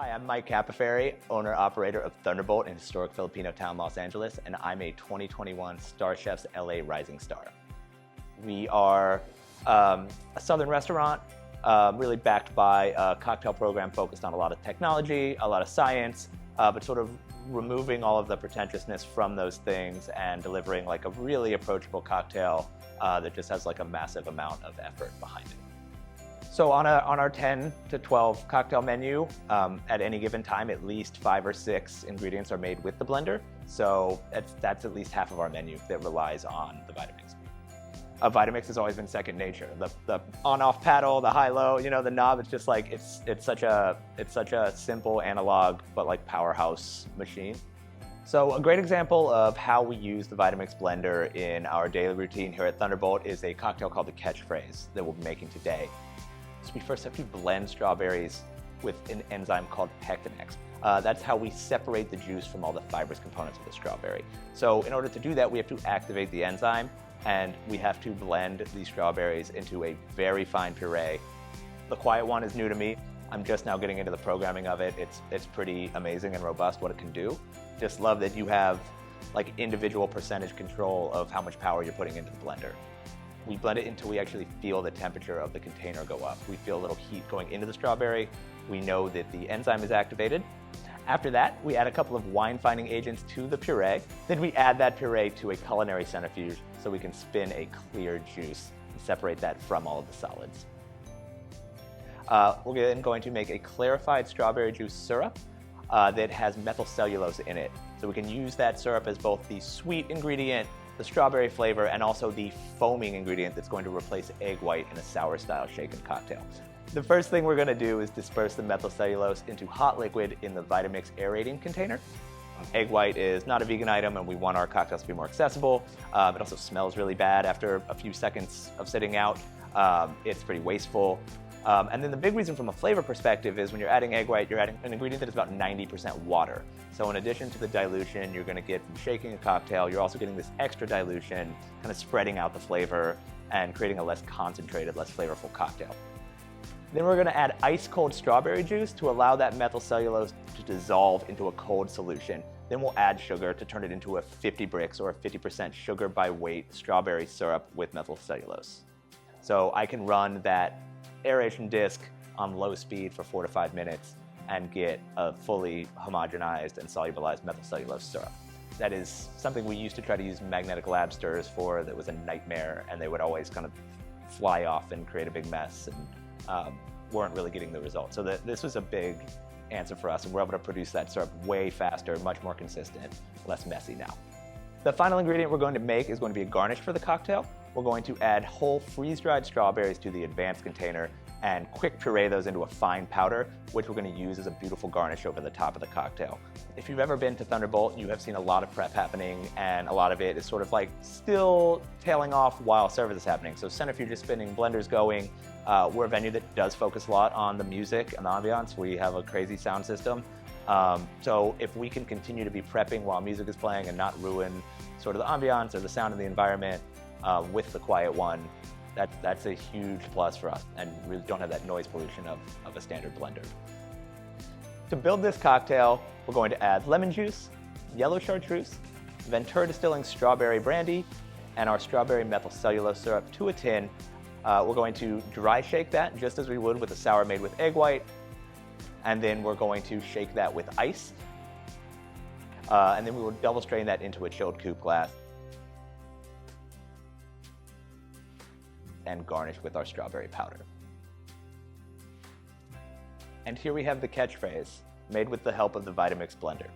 Hi, I'm Mike Capoferri, owner-operator of Thunderbolt in historic Filipino town, Los Angeles, and I'm a 2021 StarChefs LA Rising Star. We are a southern restaurant, really backed by a cocktail program focused on a lot of technology, a lot of science, but sort of removing all of the pretentiousness from those things and delivering like a really approachable cocktail that just has like a massive amount of effort behind it. So on our 10 to 12 cocktail menu, at any given time, at least 5 or 6 ingredients are made with the blender. So that's at least half of our menu that relies on the Vitamix. A Vitamix has always been second nature. The on-off paddle, the high-low, the knob. It's just like it's such a simple analog but like powerhouse machine. So a great example of how we use the Vitamix blender in our daily routine here at Thunderbolt is a cocktail called the Catchphrase that we'll be making today. So we first have to blend strawberries with an enzyme called pectinax. That's how we separate the juice from all the fibrous components of the strawberry. So in order to do that, we have to activate the enzyme, and we have to blend these strawberries into a very fine puree. The Quiet One is new to me. I'm just now getting into the programming of it. It's pretty amazing and robust what it can do. Just love that you have like individual percentage control of how much power you're putting into the blender. We blend it until we actually feel the temperature of the container go up. We feel a little heat going into the strawberry. We know that the enzyme is activated. After that, we add a couple of wine-finding agents to the puree. Then we add that puree to a culinary centrifuge so we can spin a clear juice and separate that from all of the solids. We're then going to make a clarified strawberry juice syrup that has methyl cellulose in it. So we can use that syrup as both the sweet ingredient, the strawberry flavor, and also the foaming ingredient that's going to replace egg white in a sour-style shaken cocktail. The first thing we're going to do is disperse the methyl cellulose into hot liquid in the Vitamix aerating container. Egg white is not a vegan item, and we want our cocktails to be more accessible. It also smells really bad after a few seconds of sitting out. It's pretty wasteful. And then the big reason from a flavor perspective is when you're adding egg white, you're adding an ingredient that is about 90% water. So in addition to the dilution you're going to get from shaking a cocktail, you're also getting this extra dilution, kind of spreading out the flavor and creating a less concentrated, less flavorful cocktail. Then we're going to add ice-cold strawberry juice to allow that methyl cellulose to dissolve into a cold solution. Then we'll add sugar to turn it into a 50 bricks or a 50% sugar by weight strawberry syrup with methyl cellulose. So I can run that aeration disc on low speed for 4 to 5 minutes and get a fully homogenized and solubilized methyl cellulose syrup. That is something we used to try to use magnetic lab stirrers for. That was a nightmare, and they would always kind of fly off and create a big mess and weren't really getting the result. So this was a big answer for us, and we're able to produce that syrup way faster, much more consistent, less messy now. The final ingredient we're going to make is going to be a garnish for the cocktail. We're going to add whole freeze-dried strawberries to the advanced container and quick puree those into a fine powder, which we're going to use as a beautiful garnish over the top of the cocktail. If you've ever been to Thunderbolt, you have seen a lot of prep happening, and a lot of it is sort of like still tailing off while service is happening. So centrifuge is spinning, blender's going. We're a venue that does focus a lot on the music and the ambiance. We have a crazy sound system. So if we can continue to be prepping while music is playing and not ruin sort of the ambiance or the sound of the environment with the Quiet One, that's a huge plus for us, and really don't have that noise pollution of a standard blender. To build this cocktail, we're going to add lemon juice, yellow chartreuse, Ventura Distilling strawberry brandy, and our strawberry methyl cellulose syrup to a tin. We're going to dry shake that just as we would with a sour made with egg white, and then we're going to shake that with ice, and then we will double strain that into a chilled coupe glass and garnish with our strawberry powder. And here we have the Catchphrase, made with the help of the Vitamix blender.